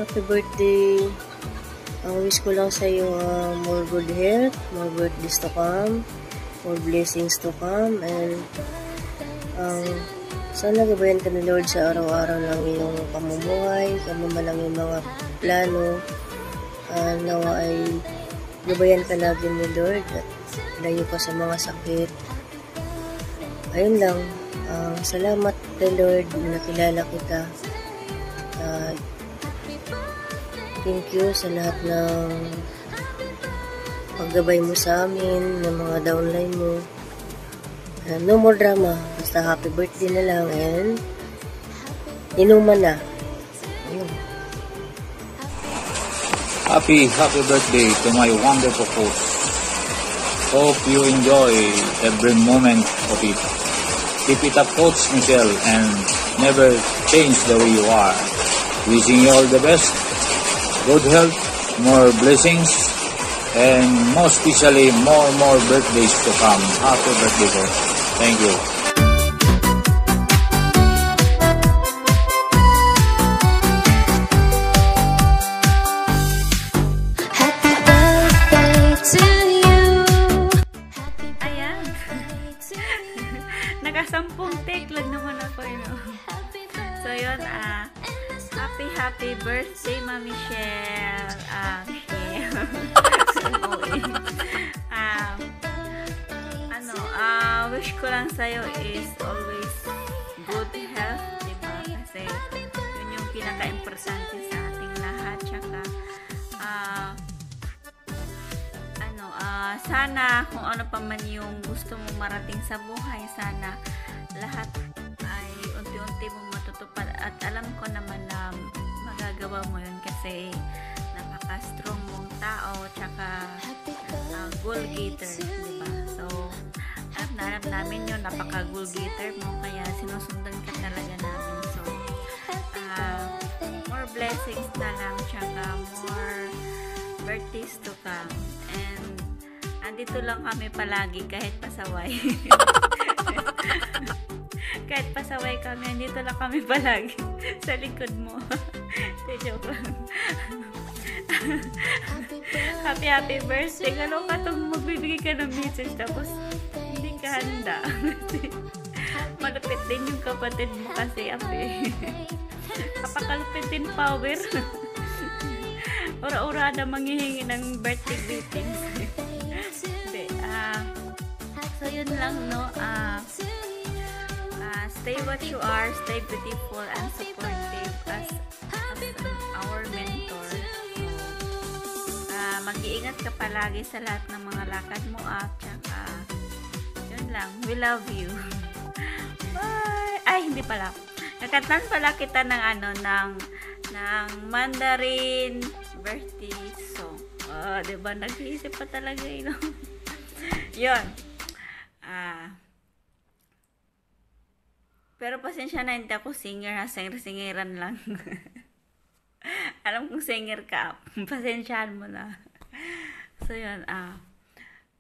happy birthday. Ang wish ko lang sa iyo, more good health, more birthdays to come, more blessings to come, and sana gabayan ka ni Lord sa araw-araw ng iyong pamumuhay, ano man lang yung mga plano, nawa ay gabayan ka lagi ni Lord at layo ka sa mga sakit. Ayun lang, salamat kay Lord na nakilala kita. Thank you sa lahat ng paggabay mo sa amin, ng mga downline mo. No more drama. Basta happy birthday na lang and inuman na. Ayun. Happy birthday to my wonderful coach. Hope you enjoy every moment of it. Keep it up, Coach Michelle, and never change the way you are. Wishing you all the best, good health, more blessings, and most especially more birthdays to come. Happy birthday, Coach. Thank you. Nakasampung take lang naman ako, So, yun, happy birthday, Mami Michelle. Wish ko lang sa'yo is always good health, diba? Kasi, yun yung pinaka-importante sa ating lahat. Tsaka, sana kung ano pa man yung gusto mong marating sa buhay, sana lahat ay unti-unti mong matutupad at alam ko naman na magagawa mo yun kasi napaka-strong mong tao tsaka goal-getter, diba? So, alam namin yun, napaka-goal-getter mo kaya sinusundan ka talaga namin. So, more blessings na lang tsaka more birthdays to come. And andito lang kami palagi kahit pasaway. Kahit pasaway kami, andito lang kami palagi sa likod mo. Joke lang. Happy birthday. Gano'n ka itong magbibigay ka ng message tapos hindi ka handa. Malupit din yung kapatid mo kasi kapakalupit din power. Ura-ura na manghihingi ng birthday greetings. So yun lang, no? Stay what you are, stay beautiful and supportive as our mentor. Mag-iingat ka palagi sa lahat ng mga lakad mo at tsaka yun lang, we love you. Bye! Ay, hindi pala. Nakantan pala kita ng ng Mandarin birthday song. Diba? Nag-iisip pa talaga yun. Yun. Pero pasensya na, hindi ako singer ha. Singer-singeran lang. Alam kong singer ka. Pasensyahan mo na. So, yun.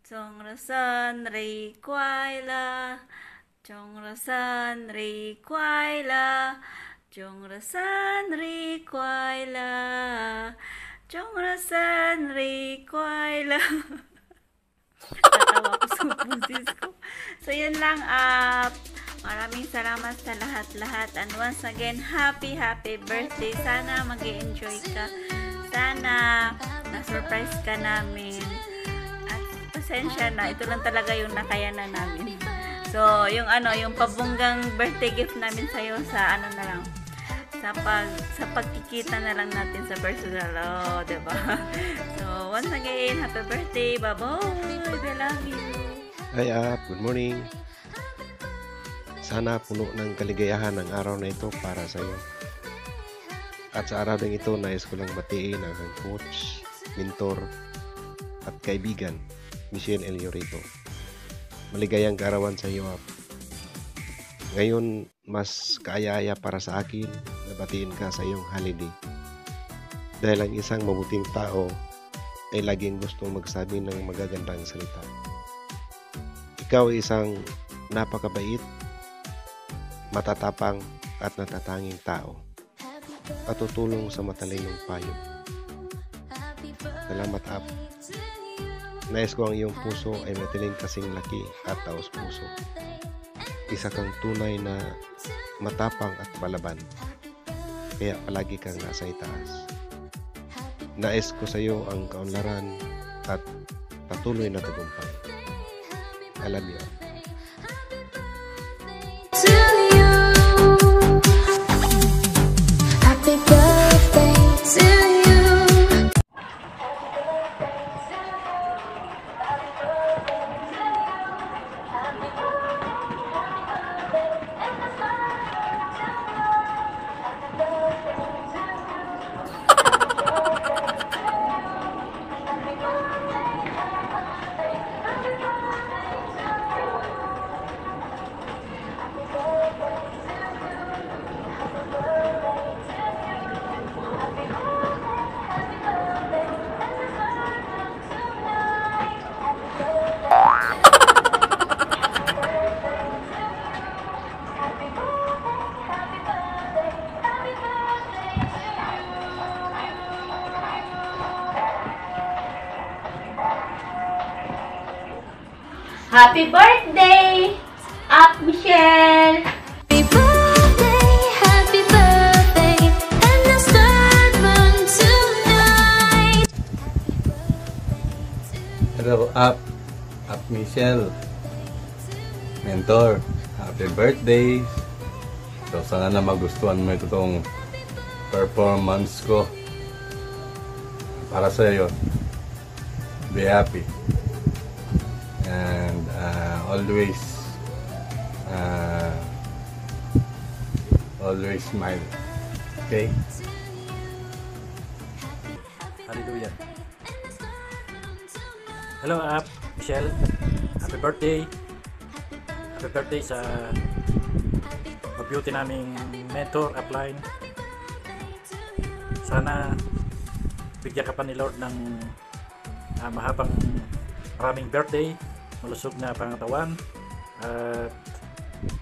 Chong-ra-san ri-kwai-la. Chong-ra-san ri-kwai-la. Chong-ra-san ri-kwai-la. Chong-ra-san ri-kwai-la. Tatawa ko sa pusis ko. So, yun lang. Maraming salamat sa lahat-lahat. And once again, happy birthday. Sana mag-enjoy ka. Sana na-surprise ka namin. At pasensya na. Ito lang talaga yung nakayanan namin. So, yung pabunggang birthday gift namin sa'yo sa na lang. Sa pagkikita na lang natin sa personal. Diba? So, once again, happy birthday. Bye-bye. I love you. Hi, good morning. Sana puno ng kaligayahan ang araw na ito para sa iyo. At sa araw ng ito, nais ko lang batiin ang coach, mentor, at kaibigan, Michelle L. Llorito. Maligayang kaarawan sa iyo. Ngayon, mas kaaya-aya para sa akin na batiin ka sa iyong holiday. Dahil ang isang mabuting tao ay laging gustong magsabi ng magagandang salita. Ikaw ay isang napakabait, matatapang at natatanging tao. at tutulong sa matalinong payo. Salamat, Ap. Nais ko ang iyong puso ay matiling kasing laki at taos puso. Isa kang tunay na matapang at palaban, kaya palagi kang nasa itaas. Nais ko sa iyo ang kaunlaran at patuloy na tagumpay. I love you. To you. Happy birthday to you. Happy birthday, Up Michelle! Happy birthday, and let's start from tonight. Hello, Up Michelle. Mentor, happy birthday. So, sana na magustuhan mo itong performance ko. Para sa iyo. Be happy. And always smile. Okay? Hallelujah. Hello, Up Michelle. Happy birthday. Happy birthday sa beauty naming mentor, upline. Sana bigyan ka pa ni Lord ng maraming birthday, malusog na pangatawan, at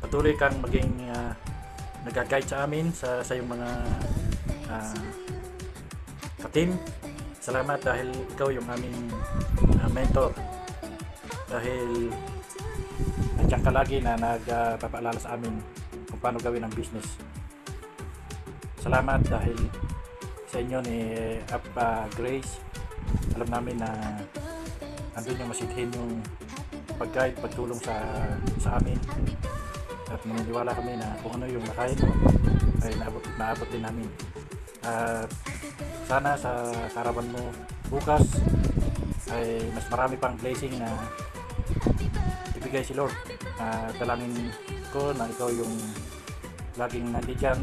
patuloy kang maging nag-guide sa amin sa iyong mga ka-team. Salamat dahil ikaw yung aming mentor, dahil nandiyan ka lagi na nagpapaalala sa amin kung paano gawin ang business. Salamat dahil sa inyo ni Grace. Alam namin na andun yung masidhin yung pag-guide, pagtulong sa amin, at naniniwala kami na kung ano yung nakain mo ay naabot din namin. At sana sa karawan mo bukas ay mas marami pang blessing na ibigay si Lord. Dalangin ko na ikaw yung laging nandiyan,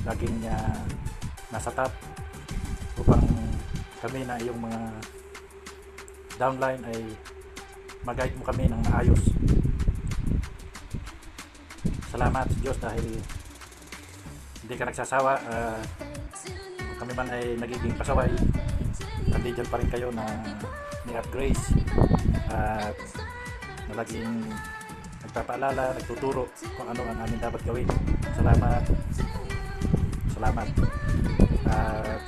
laging nasa top, upang kami na iyong mga downline ay mag-guide mo kami ng maayos. Salamat sa Diyos dahil hindi ka nagsasawa. Kami man ay nagiging pasaway, nandiyan pa rin kayo na ni Grace, at na laging nagpapaalala, nagtuturo kung ano ang amin dapat gawin. Salamat. Salamat. At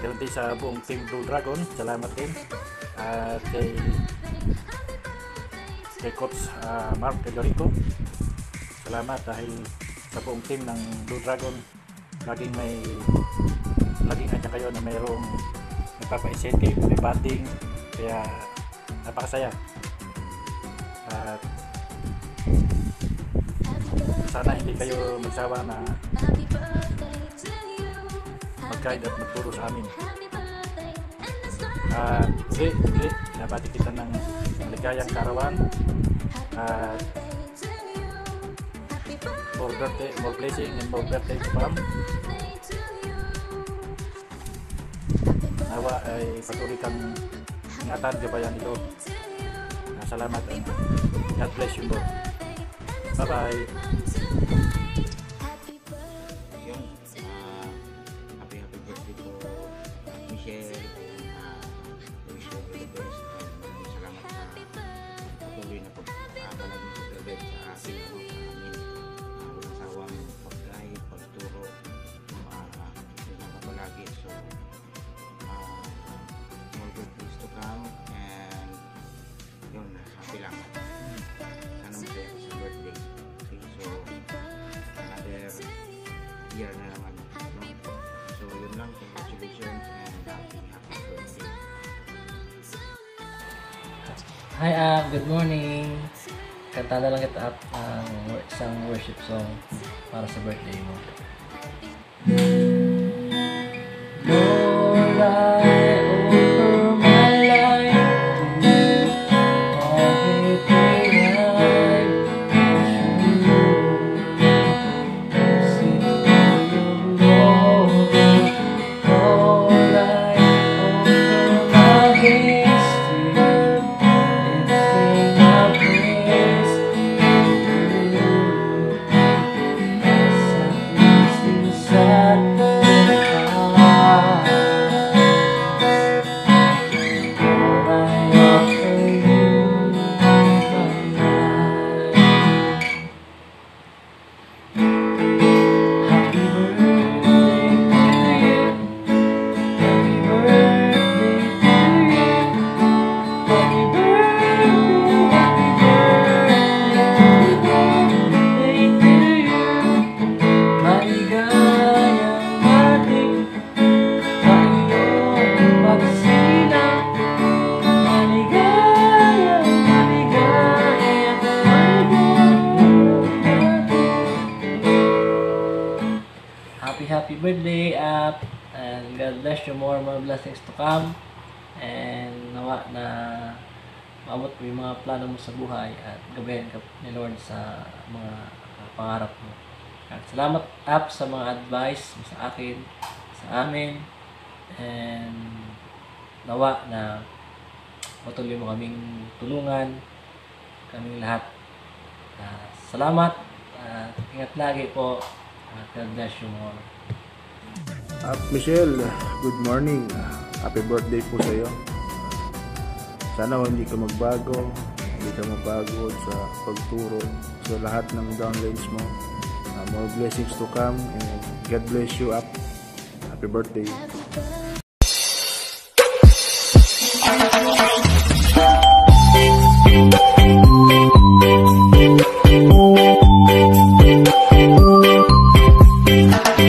ganoon din sa buong Team Blue Dragon, salamat din. At kay Coach Mark Pedorico, salamat dahil sa buong team ng Blue Dragon laging andyan kayo na mayroong nagpapa-incentive, may banding, kaya napakasaya. At sana hindi kayo magsawa na mag-guide at magturo sa amin. Nabati kita ng maligayang karawan, more blessing and more birthday to come. Nawa ay patuloy kang ingatan, gabayan ito. Salamat and God bless you both. Bye bye. Happy birthday to Michelle. Wish you all the best. Salamat sa patuloy na pagbalag mo sa ating amin. Walang sawang pag-guide, pagturo, year na naman, no? So yun lang, congratulations and happy birthday. Hi, good morning. Kanta na lang kita ang isang worship song para sa birthday mo. Lord, I offer my life to you. Everything I've to you. Sing to your glory. Lord, I offer my days to you. Everything I praise to you. Something's inside your heart. Lord, I offer you my life. Happy birthday to you. Happy birthday to you. Happy birthday to you. Maligayang ating sa iyong pagsilang. Maligayang happy birthday and God bless you, more blessings to come, and nawa na maabot mo yung mga plano mo sa buhay at gabayan ka ni Lord sa mga pangarap mo. At salamat sa mga advice mo sa akin, sa amin, and nawa na patuloy mo kaming tulungan, kaming lahat. Salamat at ingat lagi po at God bless you more. Michelle, good morning. Happy birthday po sa iyo. Sana hindi ka magbago, hindi ka mapagod sa pagturo sa lahat ng downlines mo. More blessings to come and God bless you up. Happy birthday.